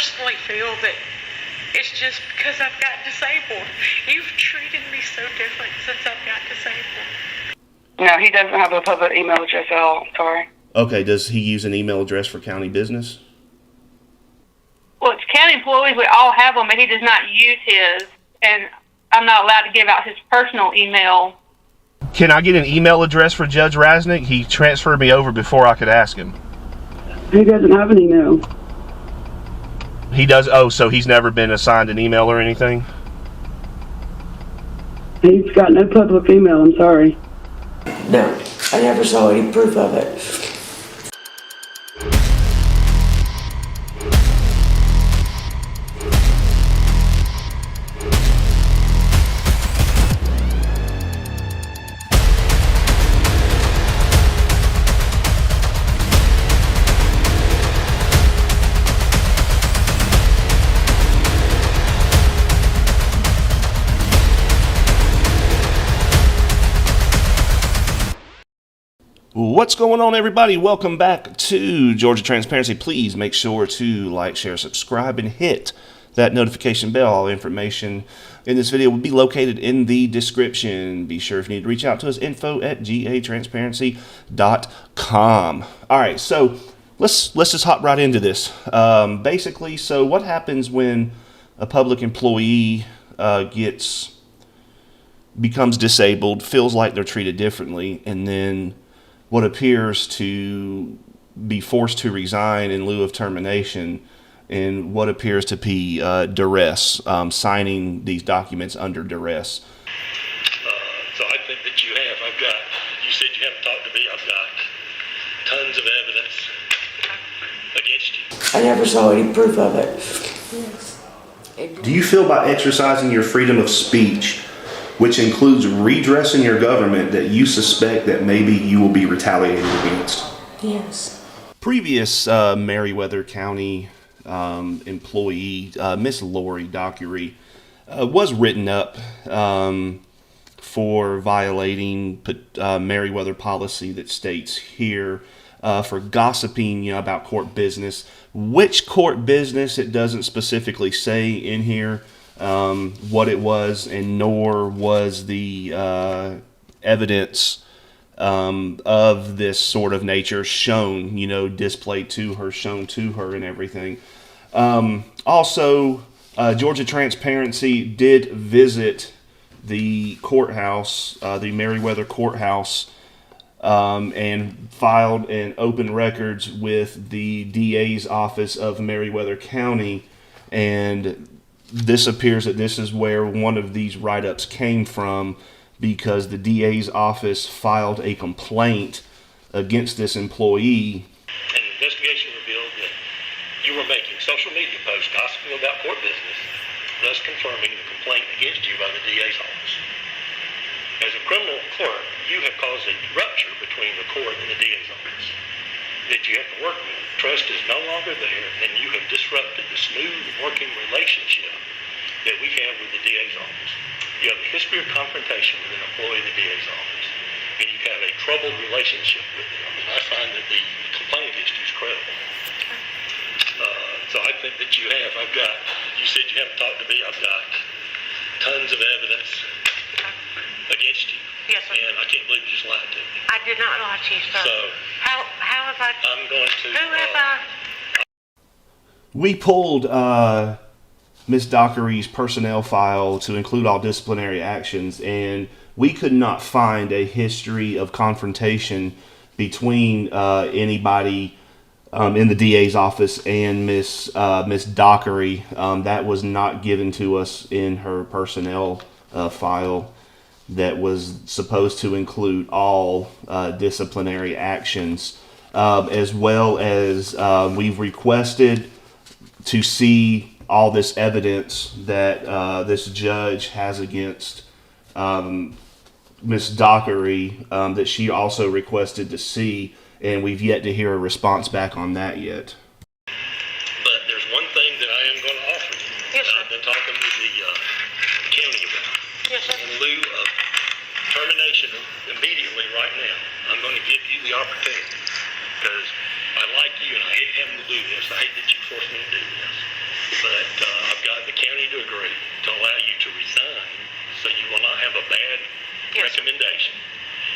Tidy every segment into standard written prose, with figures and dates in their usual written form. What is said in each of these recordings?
personally feel that it's just because I've got disabled. You've treated me so different since I've got disabled. No, he doesn't have a public email address at all. Sorry. Okay, does he use an email address for county business? Well, it's county employees. We all have them, but he does not use his, and I'm not allowed to give out his personal email. Can I get an email address for Judge Rasnick? He transferred me over before I could ask him. He doesn't have an email. He does? Oh, so he's never been assigned an email or anything? He's got no public email, I'm sorry. No, I never saw any proof of it. What's going on, everybody? Welcome back to Georgia Transparency. Please make sure to like, share, subscribe, and hit that notification bell. All information in this video will be located in the description. Be sure if you need to reach out to us, info@gatransparency.com. All right, so let's just hop right into this. Basically, so what happens when a public employee becomes disabled, feels like they're treated differently, and then what appears to be forced to resign in lieu of termination, and what appears to be duress, signing these documents under duress. So I think that you said you haven't talked to me. I've got tons of evidence against you. I never saw any proof of it. Yes. Do you feel by exercising your freedom of speech, which includes redressing your government, that you suspect that maybe you will be retaliated against? Yes. Previous Meriwether County employee, Miss Lori Dockery, was written up for violating Meriwether policy that states here for gossiping, about court business. Which court business, it doesn't specifically say in here what it was, and nor was the evidence of this sort of nature shown, displayed to her, shown to her, and everything. Also, Georgia Transparency did visit the courthouse, the Meriwether courthouse, and filed an open records with the DA's office of Meriwether County, and this appears that this is where one of these write-ups came from, because the DA's office filed a complaint against this employee. An investigation revealed that you were making social media posts gossiping about court business, thus confirming the complaint against you by the DA's office. As a criminal clerk, you have caused a rupture between the court and the DA's office that you have to work with. Trust is no longer there, and you have disrupted the smooth working relationship that we have with the DA's office. You have a history of confrontation with an employee of the DA's office, and you have a troubled relationship with them. And I find that the complaint against you is credible. So I think that you said you haven't talked to me. I've got tons of evidence against you. Yes, sir. And I can't believe you just lied to me. I did not lie to you, sir. So how have I? I'm going to. Who have I? We pulled Ms. Dockery's personnel file to include all disciplinary actions, and we could not find a history of confrontation between anybody in the DA's office and Miss Dockery. That was not given to us in her personnel file that was supposed to include all disciplinary actions, as well as we've requested to see all this evidence that this judge has against Miss Dockery, that she also requested to see, and we've yet to hear a response back on that yet. But there's one thing that I am going to offer you. Yes, sir. I've been talking with the county about. Yes, sir. In lieu of termination immediately right now, I'm going to give you the opportunity, because I like you and I hate having to do this. I hate that you forced me to do this. but I've got the county to agree to allow you to resign, so you will not have a bad recommendation,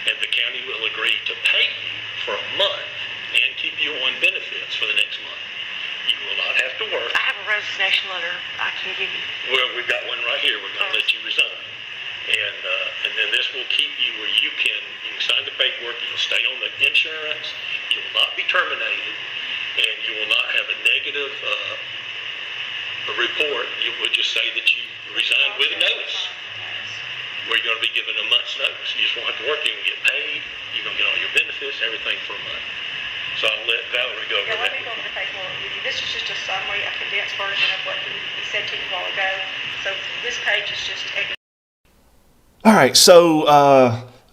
and the county will agree to pay you for a month and keep you on benefits for the next month. You will not have to work. I have a resignation letter I can give you. Well, we've got one right here. We're going to let you resign. And then this will keep you where you can sign the paperwork, you'll stay on the insurance, you will not be terminated, and you will not have a negative report. You will just say that you resigned with a notice, where you're going to be given a month's notice. You just won't have to work, you're going to get paid, you're going to get all your benefits, everything for a month. So I'll let Valerie go over Yeah, that. let me go over the paperwork with you. This is just a summary, a condensed version of what he said to you a while ago. So this page is just All right, so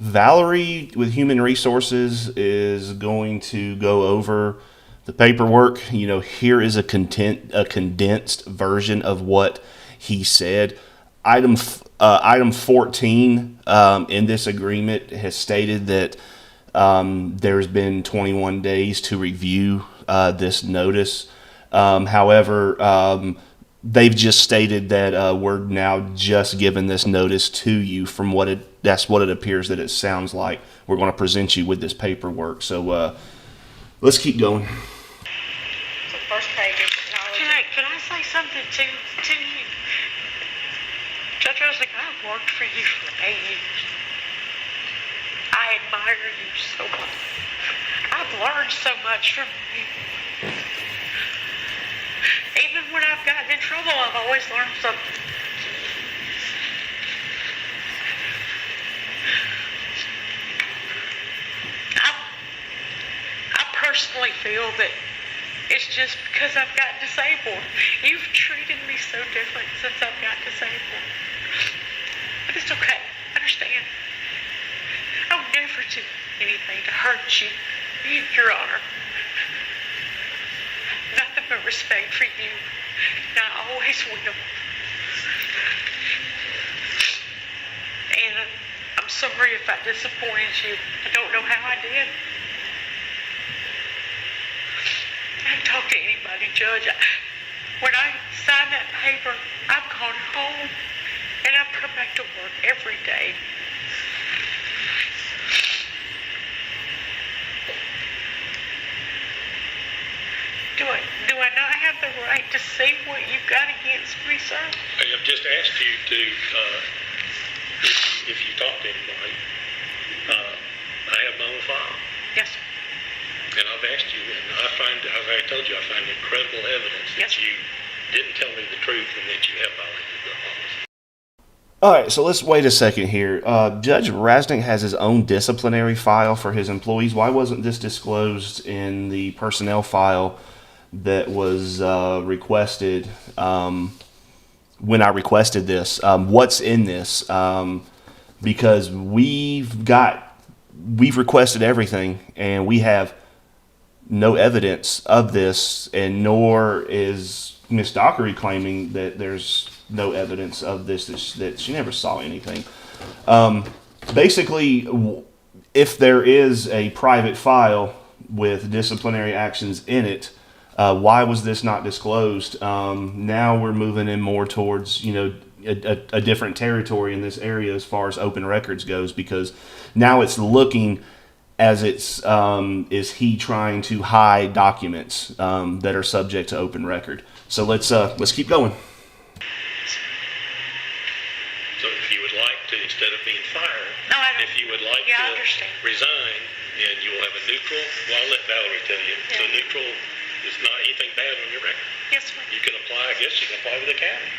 Valerie with Human Resources is going to go over the paperwork. You know, here is a condensed version of what he said. Item 14 in this agreement has stated that there's been 21 days to review this notice. However, they've just stated that we're now just giving this notice to you. From that's what it appears that it sounds like. We're going to present you with this paperwork. So let's keep going. so the first page is acknowledging. Can I say something to you? Judge Rosnick, I've worked for you for 8 years. I admire you so much. I've learned so much from you. Even when I've gotten in trouble, I've always learned something. I personally feel that it's just because I've got disabled. You've treated me so different since I've got disabled. But it's okay. Understand. I would never do anything to hurt you, Your Honor. Nothing but respect for you, and I always will. And I'm sorry if I disappointed you. I don't know how I did. I haven't talked to anybody, Judge. When I signed that paper, I've gone home, and I've come back to work every day. Do I not have the right to see what you've got against me, sir? I have just asked you to, if you talk to anybody, I have my own file. Yes, sir. And I've asked you, and I find, as I told you, I find incredible evidence that Yes. you didn't tell me the truth and that you have violated the laws. All right, so let's wait a second here. Judge Rasnick has his own disciplinary file for his employees. Why wasn't this disclosed in the personnel file that was requested when I requested this? What's in this? Because we've requested everything, and we have no evidence of this, and nor is Miss Dockery claiming that there's no evidence of this, that she never saw anything. Basically, if there is a private file with disciplinary actions in it, why was this not disclosed? Now we're moving in more towards, a different territory in this area as far as open records goes, because now it's looking as is he trying to hide documents that are subject to open record. So let's keep going. So if you would like to, instead of being fired, No, I don't. if you would like Yeah, I to understand. resign, and you will have a neutral, well, I'll let Valerie tell you, so neutral is not anything bad on your record. Yes, sir. You can apply, I guess you can apply with the county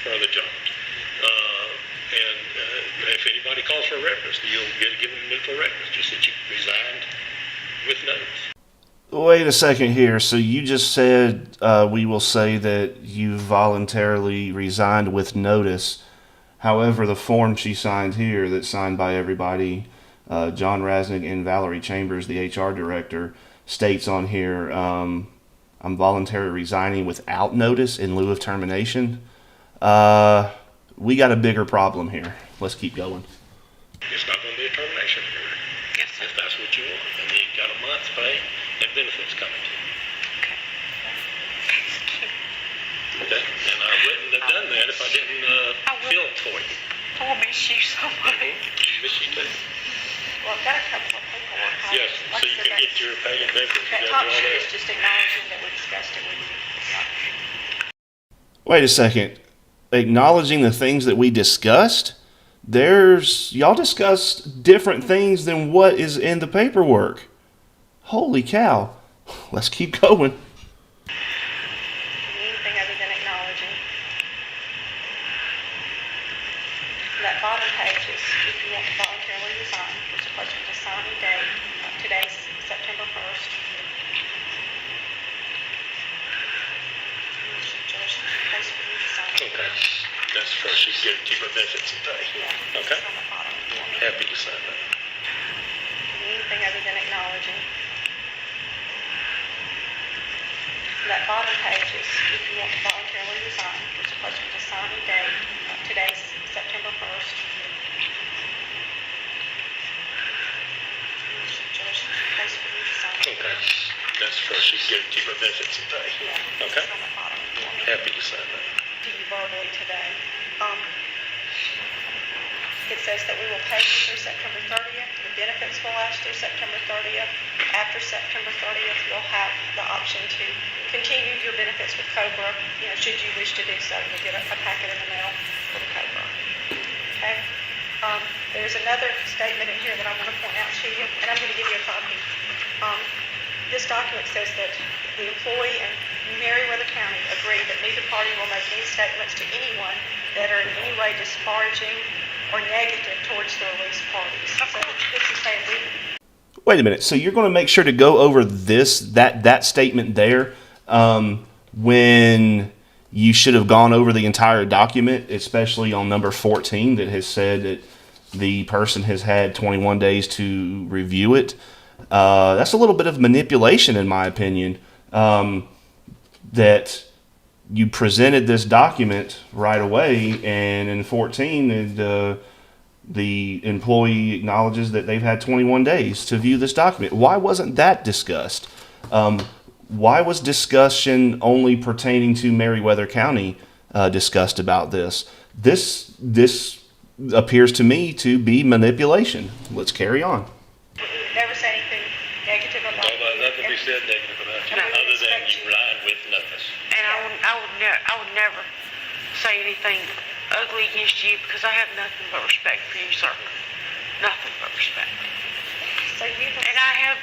for other jobs. If anybody calls for a reference, you'll get given a neutral reference, just that you resigned with notice. Wait a second here. So you just said we will say that you voluntarily resigned with notice. However, the form she signed here, that's signed by everybody, John Rasnick and Valerie Chambers, the HR director, states on here, I'm voluntarily resigning without notice in lieu of termination. We got a bigger problem here. Let's keep going. It's not going to be a termination hearing. Yes, sir. If that's what you want. And then you've got a month's pay and benefits coming to you. Okay? if I didn't I will. fill it for you. I will miss you so much. Miss you too. Well, I've got a couple of paperwork. Yes, Like so I you said, can get your pay and benefits. that You top got to do all sheet is that. just acknowledging that we discussed it with you. Wait a second. Acknowledging the things that we discussed? Y'all discussed different things than what is in the paperwork. Holy cow. Let's keep going. Anything other than acknowledging. That bottom page is if you want to voluntarily resign, there's a question to sign a date. Today's September 1st. Judge, place for you to sign. Okay. That's first. She's going to keep her benefits and pay. Yeah. Okay. On the bottom. If you want me to- Happy to sign that. Anything other than acknowledging. That bottom page is if you want to voluntarily resign, there's a question to sign a date. Today's September 1st. Judge, place for you to sign. Okay. That's first. She's going to keep her benefits and pay. Yeah. Okay. On the bottom. If you want me to- Happy to sign that. to you verbally today. It says that we will pay you through September 30th. The benefits will last through September 30th. After September 30th, you'll have the option to continue your benefits with COBRA. Should you wish to do so, you'll get a packet in the mail for the COBRA. Okay? There's another statement in here that I want to point out to you, and I'm going to give you a copy. This document says that the employee and Meriwether County agree that neither party will make any statements to anyone that are in any way disparaging or negative towards the released parties. So this is saying Wait a minute. So you're going to make sure to go over that statement there when you should have gone over the entire document, especially on number 14 that has said that the person has had 21 days to review it. That's a little bit of manipulation, in my opinion, that you presented this document right away, and in 14, the employee acknowledges that they've had 21 days to view this document. Why wasn't that discussed? Why was discussion only pertaining to Meriwether County discussed about this? This appears to me to be manipulation. Let's carry on. never say anything negative about you. Nothing be said negative about you, other than you lied with notice. And I would never say anything ugly against you because I have nothing but respect for you, sir. Nothing but respect. So you have, And I have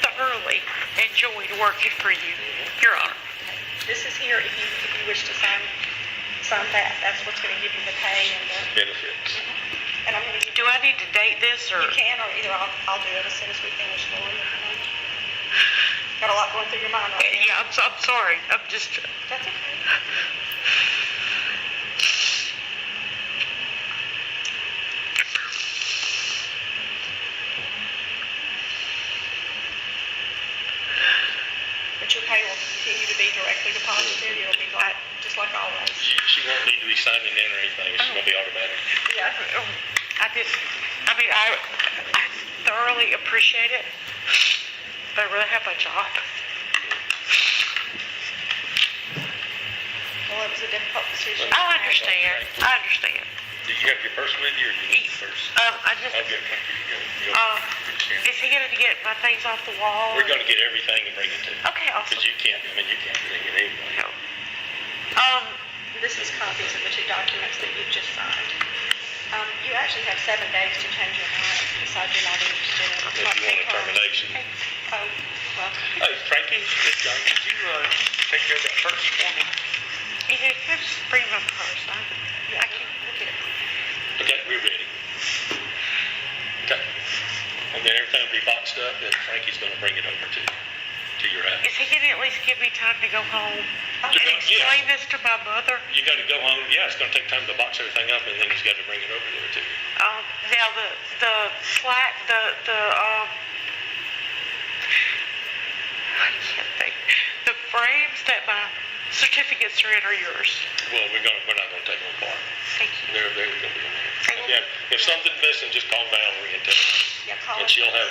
thoroughly enjoyed working for you, Your Honor. this is here if you wish to sign that. That's what's going to give you the pay and the. Benefits. And I'm going to give Do I need to date this or? You can, or either I'll do it as soon as we finish, Lori. Got a lot going through your mind right now. Yeah, I'm sorry. I'm just. That's okay. But your pay will continue to be directly deposited. It'll be like, just like always. She won't need to be signing in or anything. It's going to be automatic. Yeah. I thoroughly appreciate it, but I really have my job. Well, it was a difficult decision. I understand. Do you have your purse with you, or do you need your purse? I just. I'll get one for you. Is he going to get my things off the wall? We're going to get everything and bring it to you. Okay, awesome. Because you can't bring it anyway. No. This is copies of the two documents that you've just signed. You actually have 7 days to change your mind, decide you're not interested in it. If you want a termination. Oh, well, Hey, Frankie, it's John. Could you take care of that purse for me? Can I just bring my purse? yeah, we'll get it. Okay, we're ready. Okay. And then everything will be boxed up, and Frankie's going to bring it over to your house. Is he going to at least give me time to go home and Yeah. explain this to my mother? You got to go home. Yeah, it's going to take time to box everything up, and then he's got to bring it over there to you. Now the flat, I can't think. The frames that my certificates are in are yours. Well, we're not going to take them apart. Thank you. They're going to be in there. Again, if something's missing, just call Valerie and tell her. Yeah, call And us. she'll have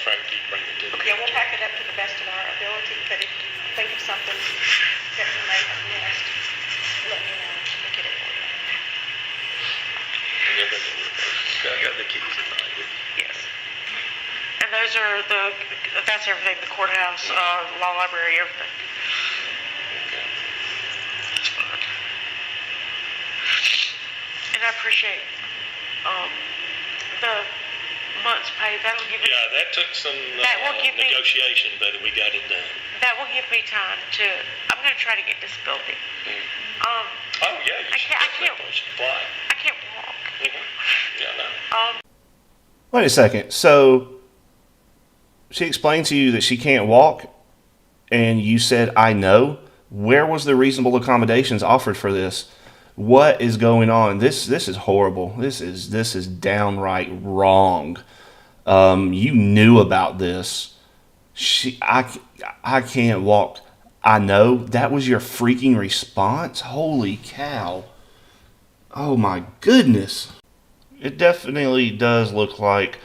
Frankie bring it to you. Yeah, we'll pack it up to the best of our ability, but if you think of something that you may have missed, let me know. We'll get it that's everything, the courthouse, law library, everything. That's fine. And I appreciate, the month's pay. That'll give me. Yeah, that took some That will give me- negotiation, but we got it done. That will give me time to. I'm going to try to get disability. Oh, yeah, you should apply. I can't walk. Yeah, no. Wait a second. So she explained to you that she can't walk, and you said, "I know." Where was the reasonable accommodations offered for this? What is going on? This is horrible. This is downright wrong. You knew about this. I can't walk. I know. That was your freaking response? Holy cow. Oh my goodness. It definitely does look like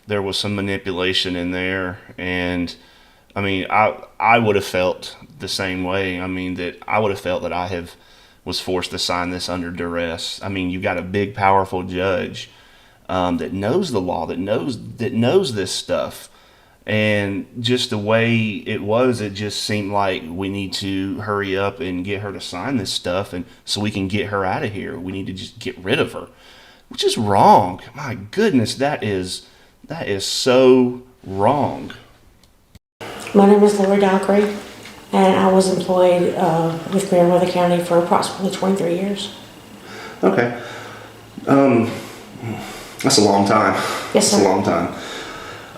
there was some manipulation in there, and I mean, I would have felt the same way. I mean, that I would have felt that was forced to sign this under duress. I mean, you've got a big, powerful judge that knows the law, that knows this stuff, and just the way it was, it just seemed like we need to hurry up and get her to sign this stuff, and so we can get her out of here. We need to just get rid of her, which is wrong. My goodness, that is so wrong. My name is Lori Dockery, and I was employed with Meriwether County for approximately 23 years. Okay. That's a long time. Yes, sir. That's a long time.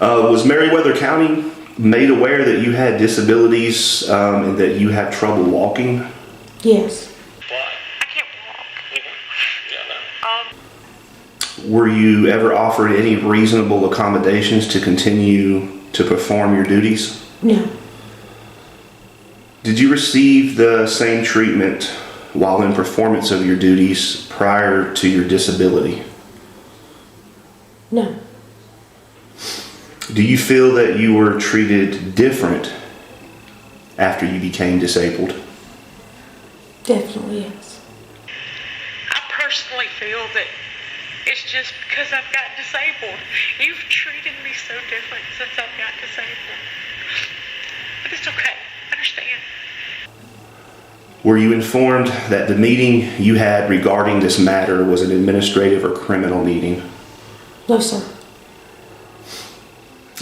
Was Meriwether County made aware that you had disabilities and that you had trouble walking? Yes. I can't walk. Yeah, no. Were you ever offered any reasonable accommodations to continue to perform your duties? No. Did you receive the same treatment while in performance of your duties prior to your disability? No. Do you feel that you were treated different after you became disabled? Definitely yes. I personally feel that it's just because I've got disabled. You've treated me so different since I've got disabled. But it's okay. I understand. Were you informed that the meeting you had regarding this matter was an administrative or criminal meeting? No, sir.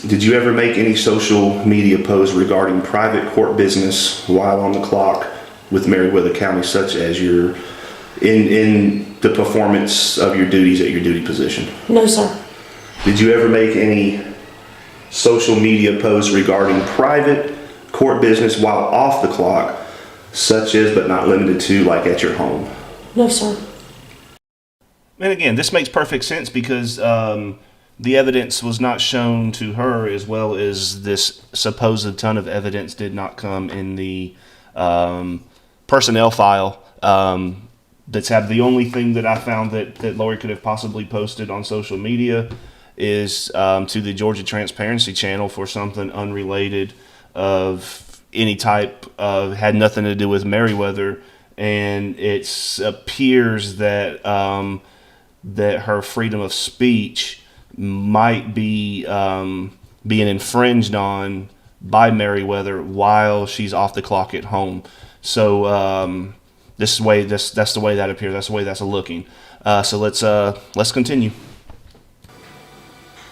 Did you ever make any social media posts regarding private court business while on the clock with Meriwether County, such as your in the performance of your duties at your duty position? No, sir. Did you ever make any social media posts regarding private court business while off the clock, such as but not limited to like at your home? No, sir. And again, this makes perfect sense because the evidence was not shown to her, as well as this supposed ton of evidence did not come in the personnel file. That's the only thing that I found that Lori could have possibly posted on social media is to the Georgia Transparency channel for something unrelated of any type of, had nothing to do with Meriwether, and it appears that that her freedom of speech might be being infringed on by Meriwether while she's off the clock at home. So that's the way that appears. That's the way that's looking. So let's continue.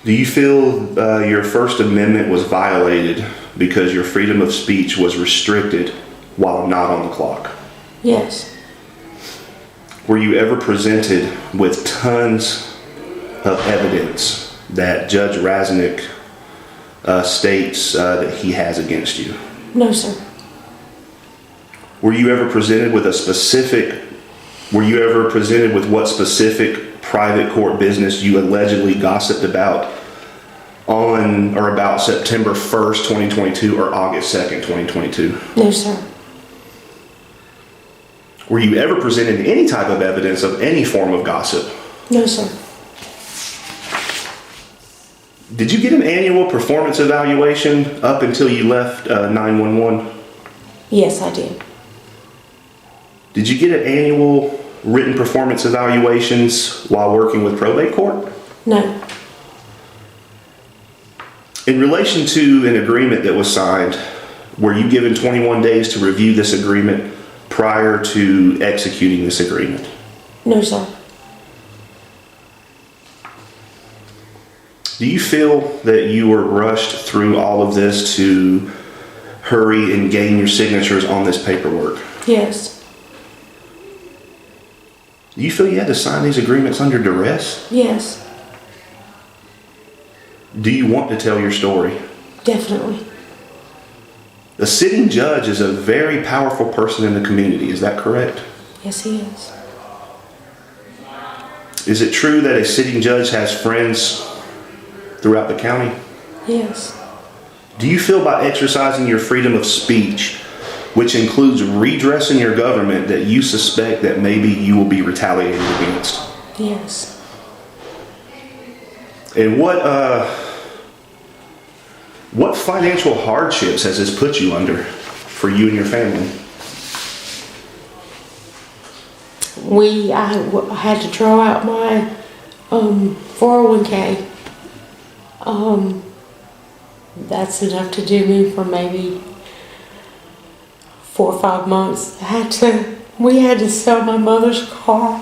Do you feel your First Amendment was violated because your freedom of speech was restricted while not on the clock? Yes. Were you ever presented with tons of evidence that Judge Raznick states that he has against you? No, sir. Were you ever presented with what specific private court business you allegedly gossiped about on or about September 1st, 2022 or August 2nd, 2022? No, sir. Were you ever presented any type of evidence of any form of gossip? No, sir. Did you get an annual performance evaluation up until you left 911? Yes, I did. Did you get an annual written performance evaluations while working with probate court? No. In relation to an agreement that was signed, were you given 21 days to review this agreement prior to executing this agreement? No, sir. Do you feel that you were rushed through all of this to hurry and gain your signatures on this paperwork? Yes. Do you feel you had to sign these agreements under duress? Yes. Do you want to tell your story? Definitely. The sitting judge is a very powerful person in the community, is that correct? Yes, he is. Is it true that a sitting judge has friends throughout the county? Yes. Do you feel by exercising your freedom of speech, which includes redressing your government, that you suspect that maybe you will be retaliated against? Yes. And what financial hardships has this put you under for you and your family? I had to draw out my 401k. That's enough to do me for maybe 4 or 5 months. We had to sell my mother's car.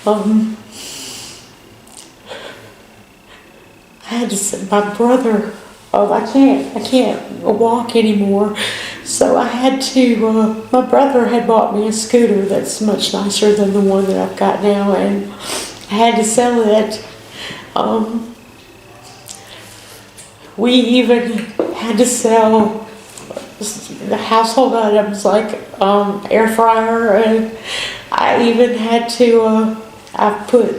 I had to send my brother. I can't walk anymore. So I had to, my brother had bought me a scooter that's much nicer than the one that I've got now, and I had to sell it. We even had to sell the household items like air fryer, and I even had to, I put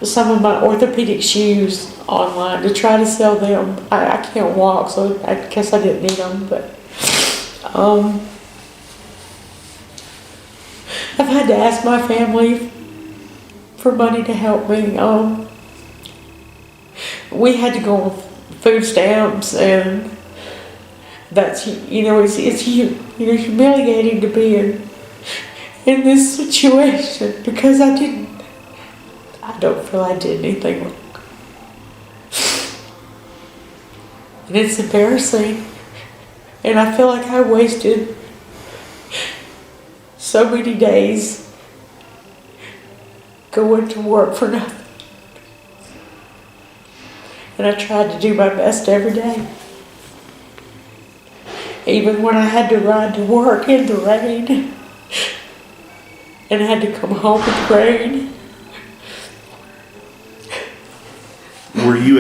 some of my orthopedic shoes online to try to sell them. I can't walk, so I guess I didn't need them, but I've had to ask my family for money to help me. We had to go on food stamps, and that's, it's humiliating to be in this situation because I don't feel I did anything wrong. And it's embarrassing. And I feel like I wasted so many days going to work for nothing. And I tried to do my best every day. Even when I had to ride to work in the rain and had to come home in the rain. Were you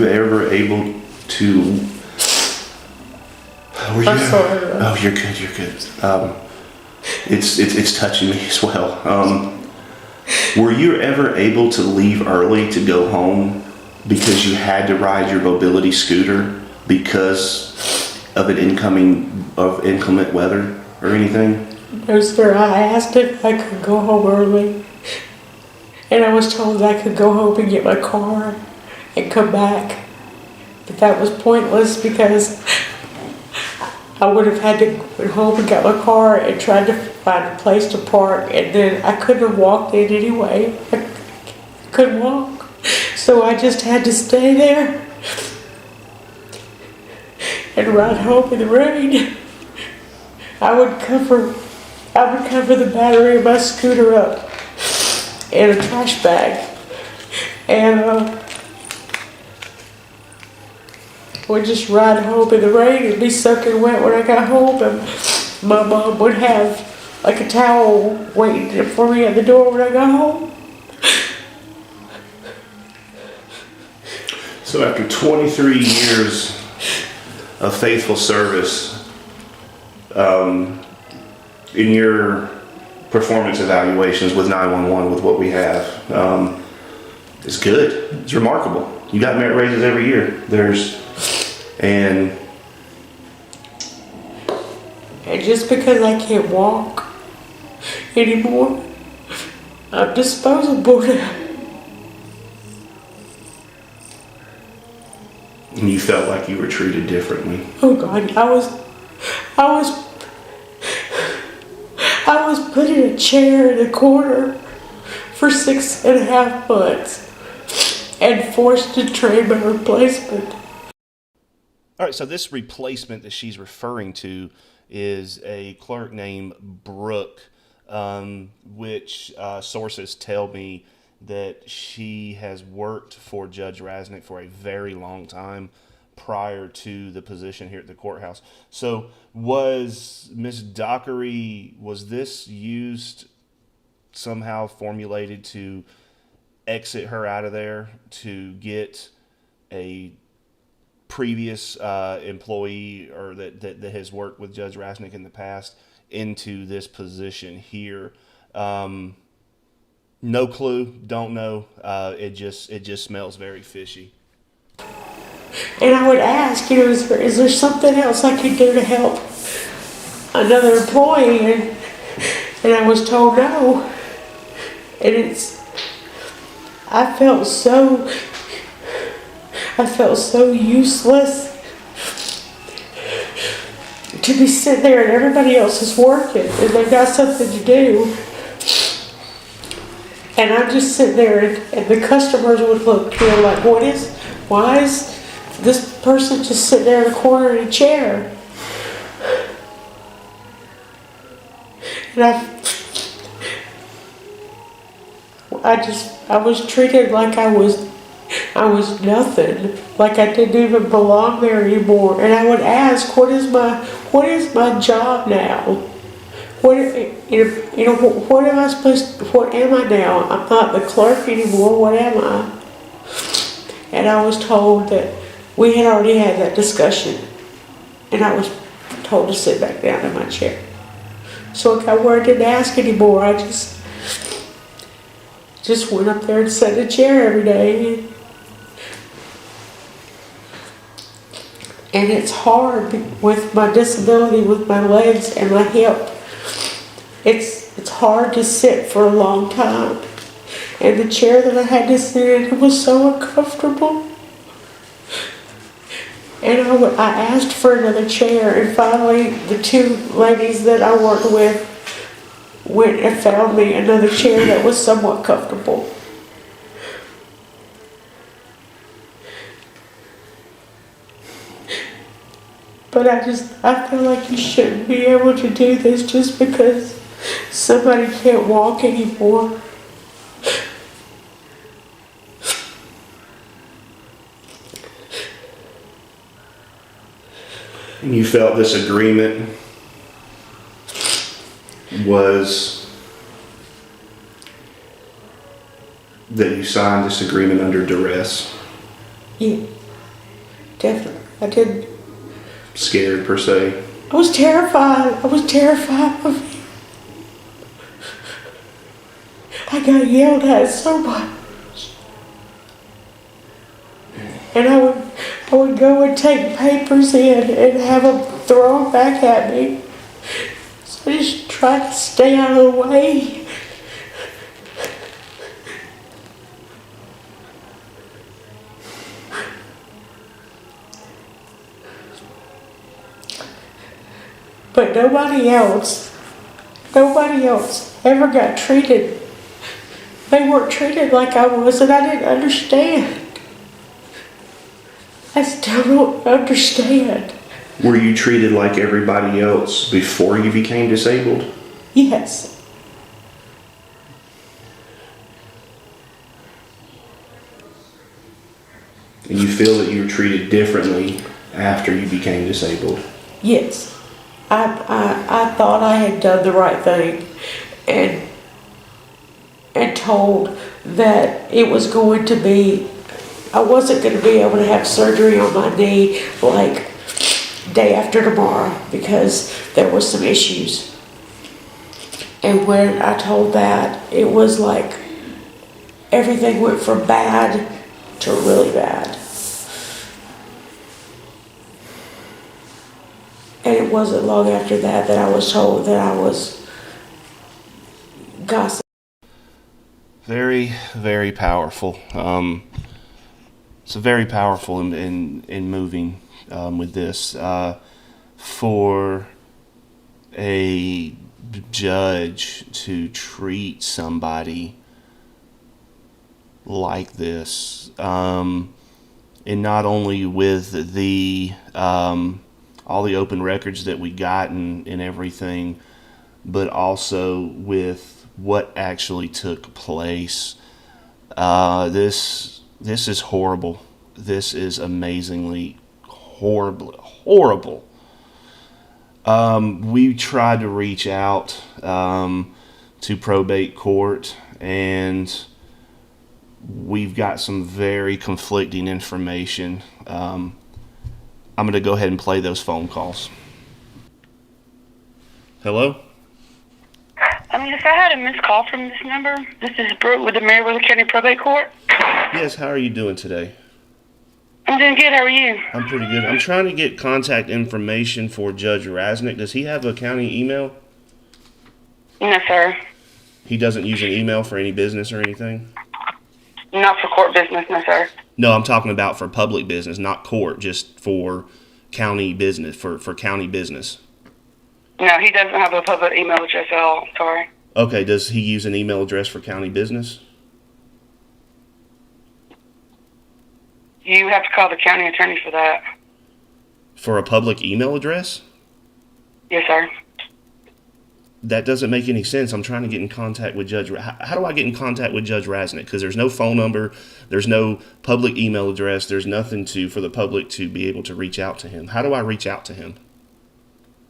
ever able to? I'm sorry. Oh, you're good. It's touching me as well. Were you ever able to leave early to go home because you had to ride your mobility scooter because of inclement weather or anything? No, sir. I asked if I could go home early, and I was told I could go home and get my car and come back. But that was pointless because I would have had to go home and get my car and tried to find a place to park, and then I couldn't have walked in anyway. I couldn't walk. So I just had to stay there and ride home in the rain. I would cover the battery of my scooter up in a trash bag, and would just ride home in the rain and be soaking wet when I got home, and my mom would have like a towel waiting for me at the door when I got home. So after 23 years of faithful service, in your performance evaluations with 911, with what we have, it's good. It's remarkable. You got merit raises every year. And just because I can't walk anymore, I'm disposable now. And you felt like you were treated differently. Oh God, I was put in a chair in a corner for 6.5 months. and forced to train my replacement. All right, so this replacement that she's referring to is a clerk named Brooke, which sources tell me that she has worked for Judge Rasnick for a very long time prior to the position here at the courthouse. So was Miss Dockery, was this used somehow formulated to exit her out of there to get a previous employee or that has worked with Judge Rasnick in the past into this position here? No clue, don't know. It just smells very fishy. And I would ask, is there something else I could do to help another employee? And I was told no. And I felt so useless to be sitting there and everybody else is working and they've got something to do. And I'm just sitting there and the customers would look, like, why is this person just sitting there in the corner in a chair? And I was treated like I was nothing, like I didn't even belong there anymore. And I would ask, what is my job now? What am I supposed to, what am I now? I'm not the clerk anymore, what am I? And I was told that we had already had that discussion. And I was told to sit back down in my chair. So I didn't ask anymore. I just went up there and sat in a chair every day. And it's hard with my disability, with my legs and my hip. It's hard to sit for a long time. And the chair that I had to sit in was so uncomfortable. And I asked for another chair, and finally the two ladies that I worked with went and found me another chair that was somewhat comfortable. But I feel like you shouldn't be able to do this just because somebody can't walk anymore. And you felt this agreement was that you signed this agreement under duress? Yeah, definitely. I did. Scared per se? I was terrified. I was terrified of him. I got yelled at so much. And I would go and take papers in and have them thrown back at me. So I just tried to stay out of the way. But nobody else ever got treated. They weren't treated like I was, and I didn't understand. I still don't understand. Were you treated like everybody else before you became disabled? Yes. And you feel that you were treated differently after you became disabled? Yes. I thought I had done the right thing and told that it was going to be, I wasn't going to be able to have surgery on my knee like day after tomorrow because there was some issues. And when I told that, it was like everything went from bad to really bad. And it wasn't long after that I was told that I was gossip. Very, very powerful. So very powerful in moving with this. For a judge to treat somebody like this. And not only with the all the open records that we got and everything, but also with what actually took place. This is horrible. This is amazingly horrible. We tried to reach out to probate court, and we've got some very conflicting information. I'm going to go ahead and play those phone calls. Hello? Yes, I had a missed call from this number. This is Brooke with the Meriwether County Probate Court. Yes, how are you doing today? I'm doing good. How are you? I'm pretty good. I'm trying to get contact information for Judge Rasnick. Does he have a county email? No, sir. He doesn't use an email for any business or anything? Not for court business, no, sir. No, I'm talking about for public business, not court, just for county business, for county business. No, he doesn't have a public email address at all. Sorry. Okay, does he use an email address for county business? You have to call the county attorney for that. For a public email address? Yes, sir. That doesn't make any sense. I'm trying to get in contact with Judge. How do I get in contact with Judge Rasnick? Because there's no phone number, there's no public email address, there's nothing for the public to be able to reach out to him. How do I reach out to him?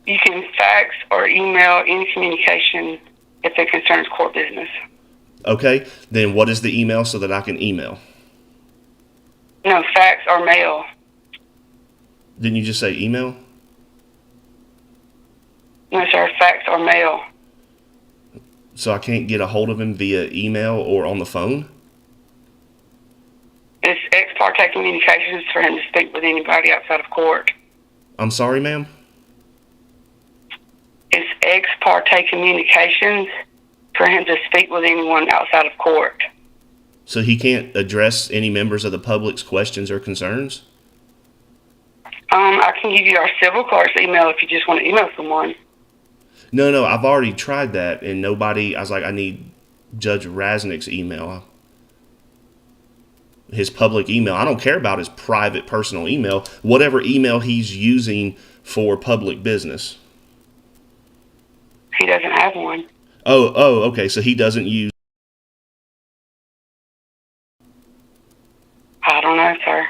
You can fax or email any communication if it concerns court business. Okay, then what is the email so that I can email? No, fax or mail. Didn't you just say email? No, sir, fax or mail. So I can't get a hold of him via email or on the phone? It's ex parte communications for him to speak with anybody outside of court. I'm sorry, ma'am? It's ex parte communications for him to speak with anyone outside of court. So he can't address any members of the public's questions or concerns? I can give you our civil clerk's email if you just want to email someone. No, I've already tried that, and nobody. I was like, I need Judge Rasnick's email, his public email. I don't care about his private, personal email. Whatever email he's using for public business. He doesn't have one. Oh, okay. So he doesn't use. I don't know, sir.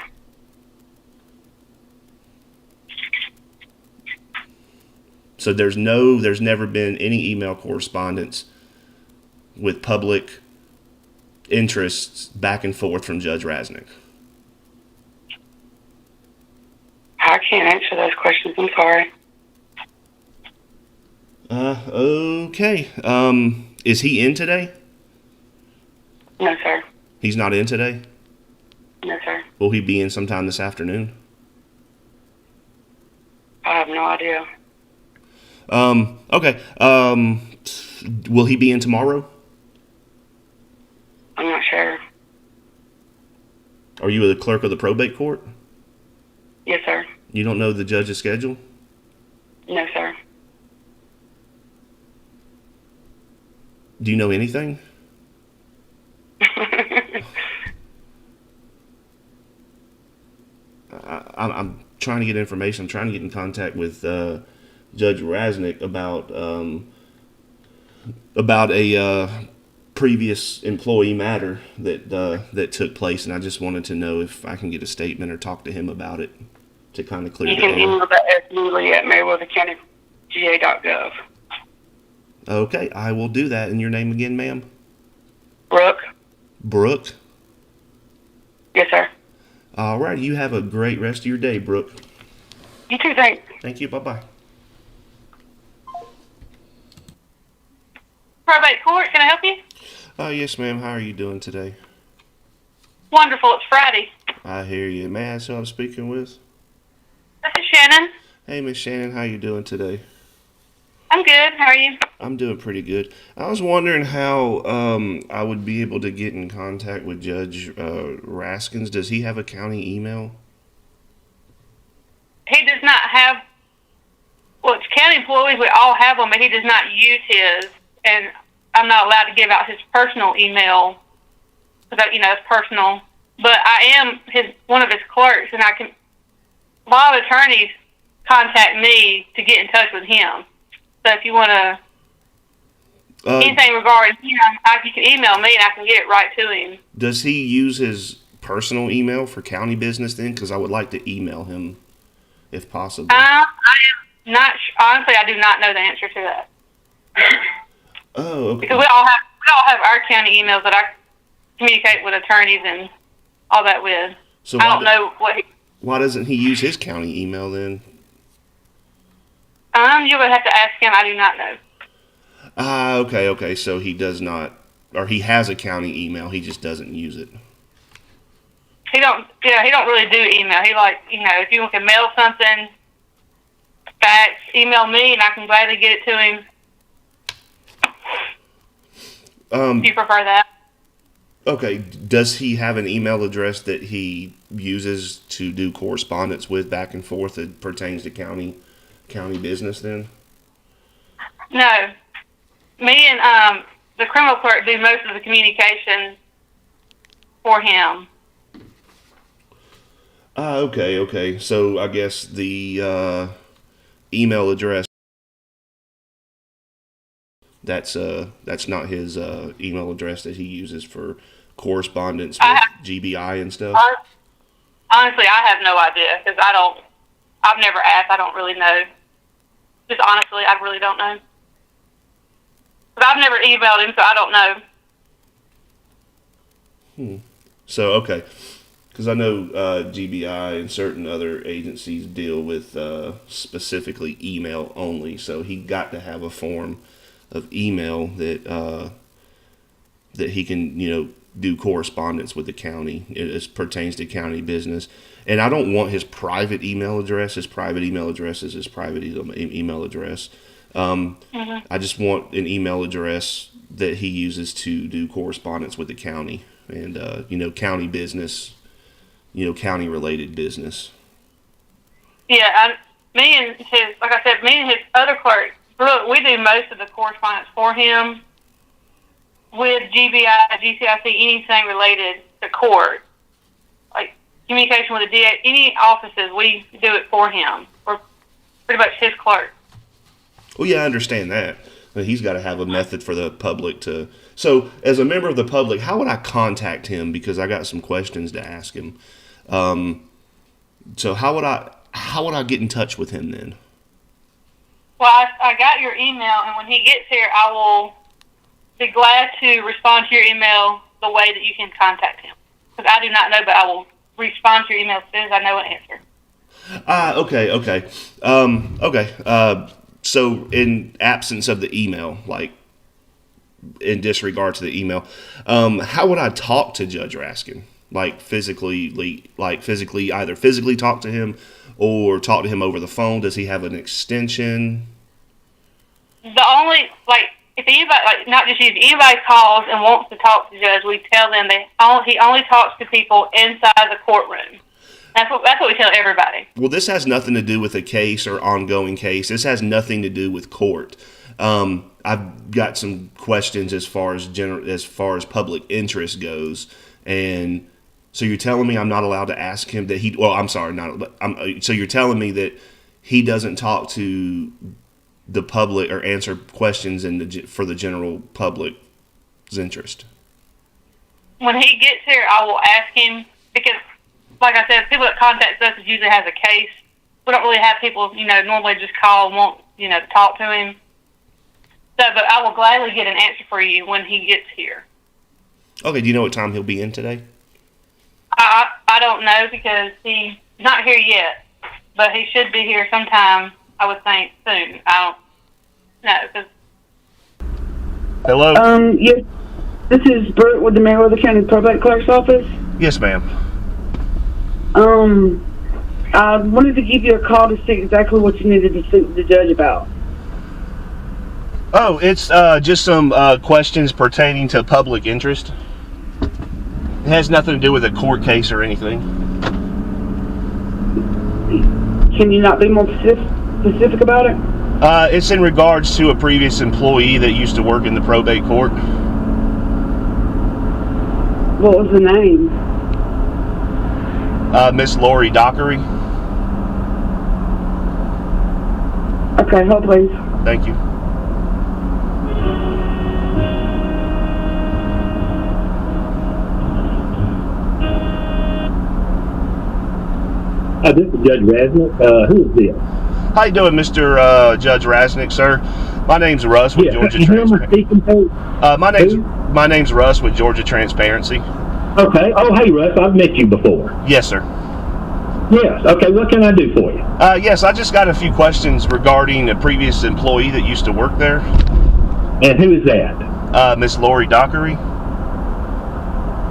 So there's never been any email correspondence with public interests back and forth from Judge Rasnick. I can't answer those questions. I'm sorry. Okay. Is he in today? No, sir. He's not in today? No, sir. Will he be in sometime this afternoon? I have no idea. Okay. Will he be in tomorrow? I'm not sure. Are you the clerk of the probate court? Yes, sir. You don't know the judge's schedule? No, sir. Do you know anything? I'm trying to get information. I'm trying to get in contact with Judge Rasnick about a previous employee matter that took place, and I just wanted to know if I can get a statement or talk to him about it to kind of clear You the can air. email that at meriwethercountyga.gov. Okay, I will do that. And your name again, ma'am? Brooke? Brooke? Yes, sir. All right, you have a great rest of your day, Brooke. You too, thanks. Thank you. Bye-bye. Probate court, can I help you? Yes, ma'am. How are you doing today? Wonderful, it's Friday. I hear you. May I ask who I'm speaking with? This is Shannon. Hey, Miss Shannon. How you doing today? I'm good, how are you? I'm doing pretty good. I was wondering how I would be able to get in contact with Judge Raskins. Does he have a county email? He does not have, well, it's county employees, we all have them, but he does not use his, and I'm not allowed to give out his personal email. because it's personal. But I am one of his clerks, and a lot of attorneys contact me to get in touch with him. So if you want to anything regarding him, you can email me and I can get it right to him. Does he use his personal email for county business then? Because I would like to email him if possible. I am not. Honestly, I do not know the answer to that. Oh, okay. Because we all have our county emails that I communicate with attorneys and all that with. So I don't know what. Why doesn't he use his county email then? You would have to ask him. I do not know. Okay. So he does not, or he has a county email. He just doesn't use it. He don't really do email. He if you can mail something, fax, email me, and I can gladly get it to him. Do you prefer that? Okay. Does he have an email address that he uses to do correspondence with back and forth that pertains to county business then? No. Me and the criminal clerk do most of the communication for him. Okay. So I guess the email address that's not his email address that he uses for correspondence with GBI and stuff. Honestly, I have no idea because I've never asked. I don't really know. Just honestly, I really don't know. But I've never emailed him, so I don't know. So, okay. Because I know GBI and certain other agencies deal with specifically email only. So he got to have a form of email that he can, do correspondence with the county. It pertains to county business. And I don't want his private email address. His private email address is his private email address. I just want an email address that he uses to do correspondence with the county and, county business, county related business. Yeah, me and his other clerk, look, we do most of the correspondence for him with GBI, GCIC, anything related to court. Like communication with the DA, any offices, we do it for him. We're pretty much his clerk. Well, yeah, I understand that. But he's got to have a method for the public to... So, as a member of the public, how would I contact him? Because I got some questions to ask him. So, how would I get in touch with him then? Well, I got your email, and when he gets here, I will be glad to respond to your email the way that you can contact him. Because I do not know, but I will respond to your email as soon as I know an answer. Okay. So, in absence of the email, like in disregard to the email, how would I talk to Judge Raskin? Like physically, either physically talk to him or talk to him over the phone. Does he have an extension? The only if anybody not just if anybody calls and wants to talk to the judge, we tell them he only talks to people inside the courtroom. That's what we tell everybody. Well, this has nothing to do with a case or ongoing case. This has nothing to do with court. I've got some questions as far as public interest goes, and so you're telling me I'm not allowed to ask him that he. Well, I'm sorry, so you're telling me that he doesn't talk to the public or answer questions for the general public's interest. When he gets here, I will ask him because. Like I said, people that contact us usually has a case. We don't really have people, normally just call and want, to talk to him. So, but I will gladly get an answer for you when he gets here. Okay, do you know what time he'll be in today? I don't know because he's not here yet, but he should be here sometime, I would think, soon. I don't know. Hello? Yes, this is Bert with the Meriwether County Probate Clerk's Office. Yes, ma'am. I wanted to give you a call to see exactly what you needed to speak to the judge about. Oh, it's just some questions pertaining to public interest. It has nothing to do with a court case or anything. Can you not be more specific about it? It's in regards to a previous employee that used to work in the probate court. What was the name? Miss Lori Dockery. Okay, hold please. Thank you. This is Judge Rasnick. Who is this? How you doing, Mr. Judge Rasnick, sir? My name's Russ with Georgia Who am I Transparency. speaking to? My name's Russ with Georgia Transparency. Okay. Oh, hey, Russ. I've met you before. Yes, sir. Yes. Okay. What can I do for you? Yes, I just got a few questions regarding a previous employee that used to work there. And who is that? Miss Lori Dockery.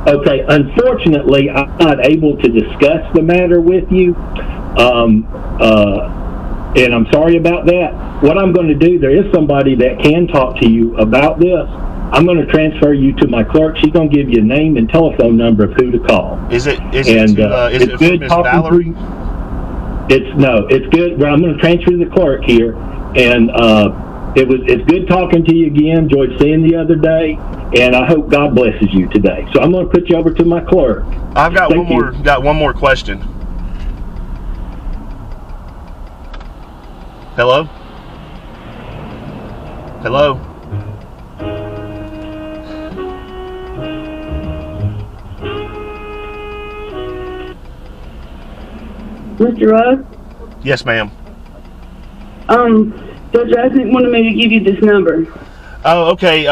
Okay. Unfortunately, I'm not able to discuss the matter with you. And I'm sorry about that. What I'm going to do, there is somebody that can talk to you about this. I'm going to transfer you to my clerk. She's going to give you a name and telephone number of who to call. Is it It's for Miss Valerie? It's good. Well, I'm going to transfer to the clerk here, and it's good talking to you again. Enjoyed seeing you the other day, and I hope God blesses you today. So I'm going to put you over to my clerk. I've got Thank you. one more question. Hello? Hello? Mr. Russ? Yes, ma'am. Judge Rasnick wanted me to give you this number. Oh, okay.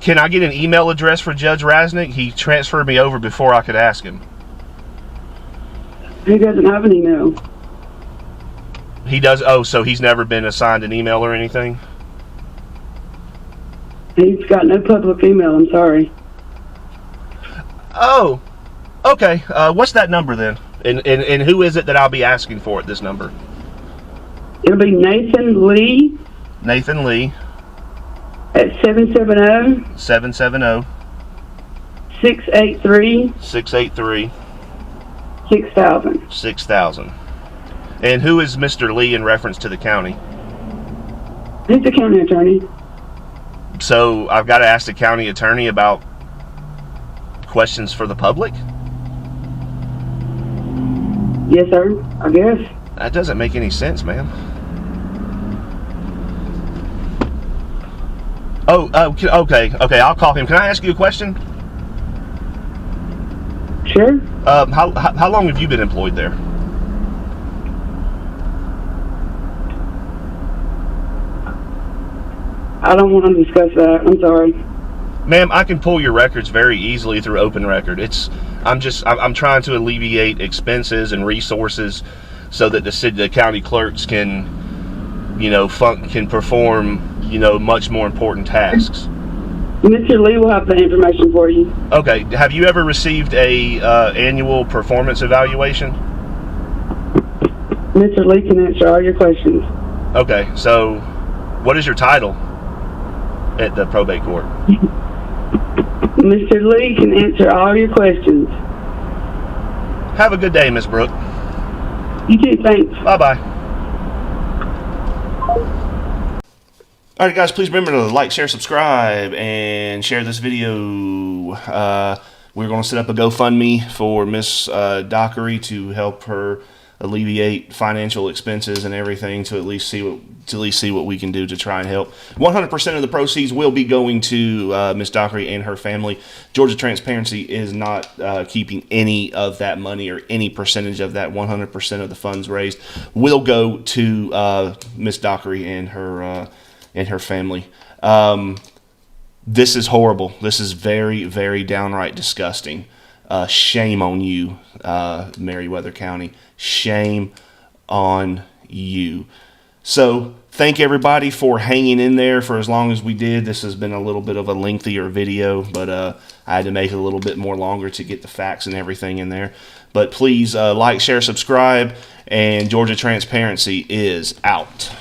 Can I get an email address for Judge Rasnick? He transferred me over before I could ask him. He doesn't have an email. He does? Oh, so he's never been assigned an email or anything? He's got no public email, I'm sorry. Oh, okay. What's that number then? And who is it that I'll be asking for at this number? It'll be Nathan Lee Nathan Lee, at 770 770 683 683 6000. 6000. And who is Mr. Lee in reference to the county? He's the county attorney. So I've got to ask the county attorney about questions for the public? Yes, sir, I guess. That doesn't make any sense, man. Okay, I'll call him. Can I ask you a question? Sure. How long have you been employed there? I don't want to discuss that. I'm sorry. Ma'am, I can pull your records very easily through Open Record. I'm trying to alleviate expenses and resources so that the county clerks can, can perform, much more important tasks. Mr. Lee will have the information for you. Okay. Have you ever received a annual performance evaluation? Mr. Lee can answer all your questions. Okay. So, what is your title at the probate court? Mr. Lee can answer all your questions. Have a good day, Miss Brooke. You too, thanks. Bye-bye. All right, guys, please remember to like, share, subscribe, and share this video. We're going to set up a GoFundMe for Miss Dockery to help her alleviate financial expenses and everything, to at least see what we can do to try and help. 100% of the proceeds will be going to Miss Dockery and her family. Georgia Transparency is not keeping any of that money or any percentage of that. 100% of the funds raised will go to Miss Dockery and her family. This is horrible. This is very, very downright disgusting. Shame on you, Meriwether County. Shame on you. So thank everybody for hanging in there for as long as we did. This has been a little bit of a lengthier video, but I had to make it a little bit more longer to get the facts and everything in there. But please like, share, subscribe, and Georgia Transparency is out.